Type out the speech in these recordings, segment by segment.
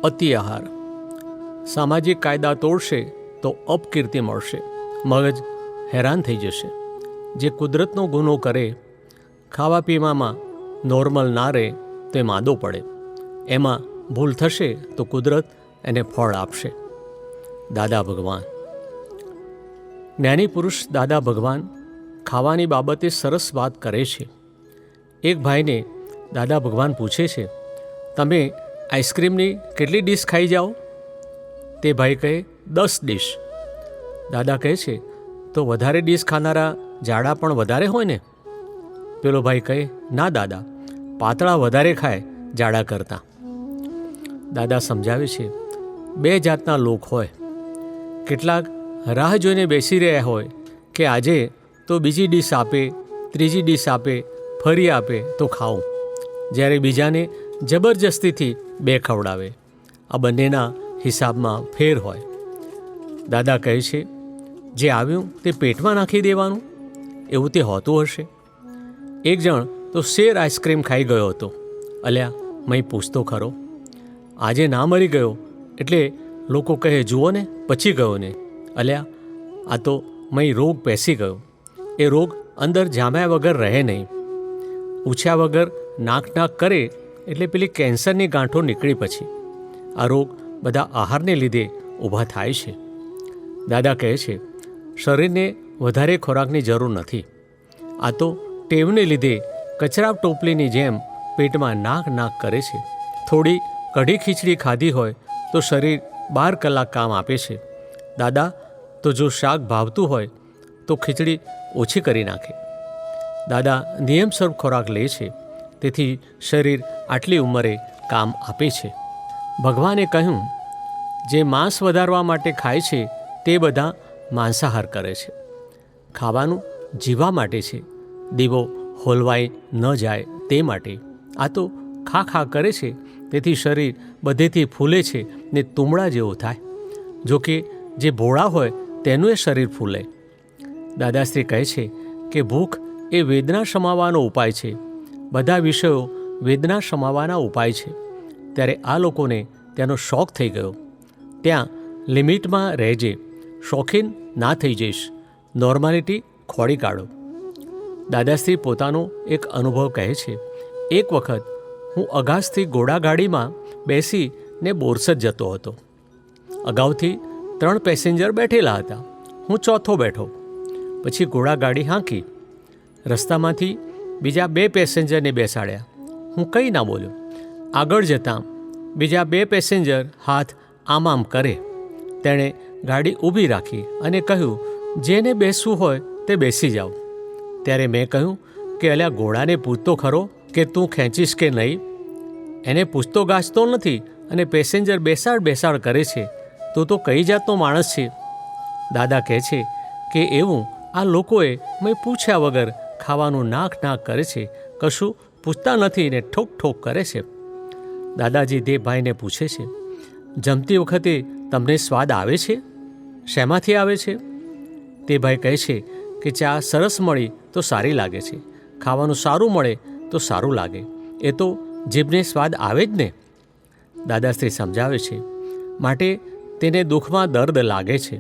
અતિ આહાર. સામાજિક કાયદા તોડશે તો અપકીર્તિ મળશે, મગજ હેરાન થઈ જશે. જે કુદરતનો ગુનો કરે, ખાવા પીવામાં નોર્મલ ના રહે તો એ માંદો પડે. એમાં ભૂલ થશે તો કુદરત એને ફળ આપશે. દાદા ભગવાન. જ્ઞાની પુરુષ દાદા ભગવાન ખાવાની બાબતે સરસ વાત કરે છે. એક ભાઈને દાદા ભગવાન પૂછે છે, તમે આઈસ્ક્રીમની કેટલી ડીશ ખાઈ જાઓ? તે ભાઈ કહે, 10 ડીશ. દાદા કહે છે, તો વધારે ડીશ ખાનારા જાડા પણ વધારે હોય ને? પેલો ભાઈ કહે, ના દાદા, પાતળા વધારે ખાય જાડા કરતાં. દાદા સમજાવે છે, 2 જાતના લોક હોય. કેટલાક રાહ જોઈને બેસી રહ્યા હોય કે આજે તો બીજી ડીશ આપે, ત્રીજી ડીશ આપે, ફરી આપે તો ખાવું, જ્યારે બીજાને જબરજસ્તીથી 2 ખવડાવે. આ બંનેના હિસાબમાં ફેર હોય. દાદા કહે છે, જે આવ્યું તે પેટમાં નાખી દેવાનું, એવું તે હોતું હશે. એક જણ તો શેર આઈસ્ક્રીમ ખાઈ ગયો હતો. અલ્યા, મેં પૂછતો ખરો, આજે ના મરી ગયો એટલે લોકો કહે, જુઓ ને પછી ગયો ને. અલ્યા, આ તો મેં રોગ પેસી ગયો. એ રોગ અંદર જામ્યા વગર રહે નહીં. પૂછ્યા વગર નાક કરે એટલે પેલી કેન્સરની ગાંઠો નીકળી પછી. આ રોગ બધા આહારને લીધે ઊભા થાય છે. દાદા કહે છે, શરીરને વધારે ખોરાકની જરૂર નથી. આ તો ટેવને લીધે કચરા ટોપલીની જેમ પેટમાં નાક કરે છે. થોડી કઢી ખીચડી ખાધી હોય તો શરીર 12 કલાક કામ આપે છે. દાદા તો જો શાક ભાવતું હોય તો ખીચડી ઓછી કરી નાખે. દાદા નિયમસર ખોરાક લે છે, તેથી શરીર આટલી ઉંમરે કામ આપે છે. ભગવાને કહ્યું, જે માંસ વધારવા માટે ખાય છે તે બધા માંસાહાર કરે છે. ખાવાનું જીવવા માટે છે, દીવો હોલવાઈ ન જાય તે માટે. આ તો ખા કરે છે, તેથી શરીર બધેથી ફૂલે છે ને તુમડા જેવો થાય. જોકે જે ભોળા હોય તેનું એ શરીર ફૂલે. દાદાશ્રી કહે છે કે ભૂખ એ વેદના શમાવવાનો ઉપાય છે. બધા વિષયો વેદના શમાવવાના ઉપાય છે. ત્યારે આ લોકોને તેનો શોખ થઈ ગયો. ત્યાં લિમિટમાં રહેજે, શોખીન ના થઈ જઈશ, નોર્માલિટી ખોડી કાઢો. દાદાશ્રી પોતાનો એક અનુભવ કહે છે, એક વખત હું અગાસથી ઘોડાગાડીમાં બેસીને બોરસદ જતો હતો. અગાઉથી 3 પેસેન્જર બેઠેલા હતા. હું ચોથો બેઠો. પછી ઘોડાગાડી હાંકી. રસ્તામાંથી બીજા 2 પેસેન્જરને બેસાડ્યા. હું કંઈ ના બોલ્યો. આગળ જતાં બીજા 2 પેસેન્જર હાથ આમ કરે. તેણે ગાડી ઊભી રાખી અને કહ્યું, જેને બેસવું હોય તે બેસી જાઓ. ત્યારે મેં કહ્યું કે અલ્યા, ઘોડાને પૂછતો ખરો કે તું ખેંચીશ કે નહીં? એને પૂછતો ગાજતો નથી અને પેસેન્જર બેસાડ કરે છે. તું તો કઈ જાતનો માણસ છે? દાદા કહે છે કે એવું આ લોકોએ મેં પૂછ્યા વગર ખાવાનું નાક કરે છે, કશું પૂછતા નથી ને ઠોક કરે છે. દાદાજી તે ભાઈને પૂછે છે, જમતી વખતે તમને સ્વાદ આવે છે? શેમાંથી આવે છે? તે ભાઈ કહે છે કે ચા સરસ મળી તો સારી લાગે છે, ખાવાનું સારું મળે તો સારું લાગે, એ તો જીભને સ્વાદ આવે જ ને. દાદાશ્રી સમજાવે છે, માટે તેને દુઃખમાં દર્દ લાગે છે.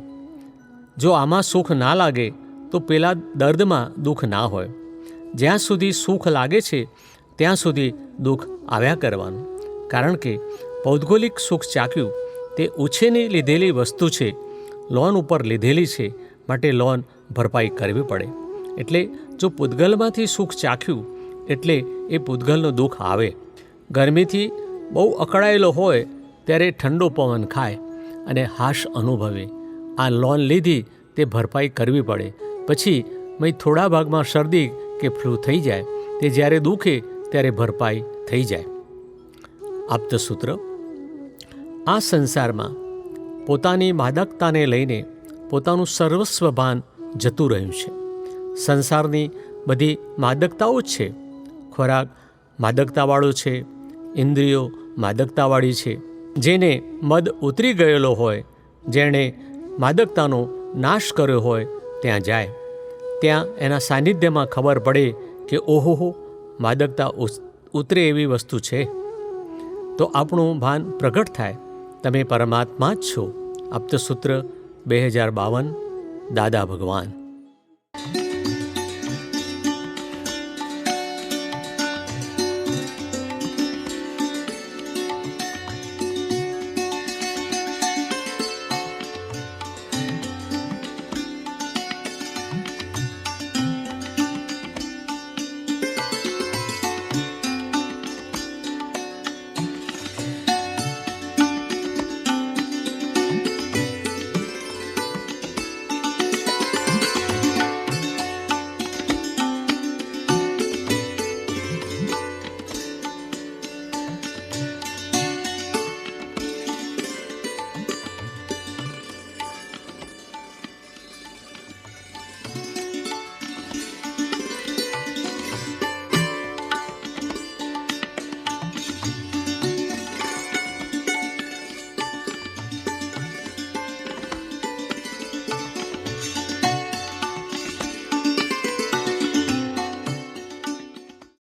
જો આમાં સુખ ના લાગે તો પેલા દર્દમાં દુઃખ ના હોય. જ્યાં સુધી સુખ લાગે છે ત્યાં સુધી દુઃખ આવ્યા કરવાનું. કારણ કે ભૌગોલિક સુખ ચાખ્યું તે ઉછેની લીધેલી વસ્તુ છે, લોન ઉપર લીધેલી છે, માટે લોન ભરપાઈ કરવી પડે. એટલે જો પૂતગલમાંથી સુખ ચાખ્યું એટલે એ પૂતગલનું દુઃખ આવે. ગરમીથી બહુ અકળાયેલો હોય ત્યારે ઠંડો પવન ખાય અને હાશ અનુભવે. આ લોન લીધી તે ભરપાઈ કરવી પડે. પછી થોડા ભાગમાં શરદી કે ફ્લૂ થઈ જાય, તે જ્યારે દુખે ત્યારે ભરપાઈ થઈ જાય. આપ્તસૂત્ર. આ સંસારમાં પોતાની માદકતાને લઈને પોતાનું સર્વસ્વ ભાન જતું રહ્યું છે. સંસારની બધી માદકતાઓ જ છે. ખોરાક માદકતાવાળો છે, ઇન્દ્રિયો માદકતાવાળી છે. જેને મદ ઉતરી ગયેલો હોય, જેણે માદકતાનો નાશ કર્યો હોય ત્યાં જાય. ત્યાં એના સાનિધ્યમાં ખબર પડે કે ઓહો, માદકતા ઉતરે એવી વસ્તુ છે. તો આપણું ભાન પ્રગટ થાય તમે પરમાત્મા જ છો. આપતસૂત્ર 2052 દાદા ભગવાન.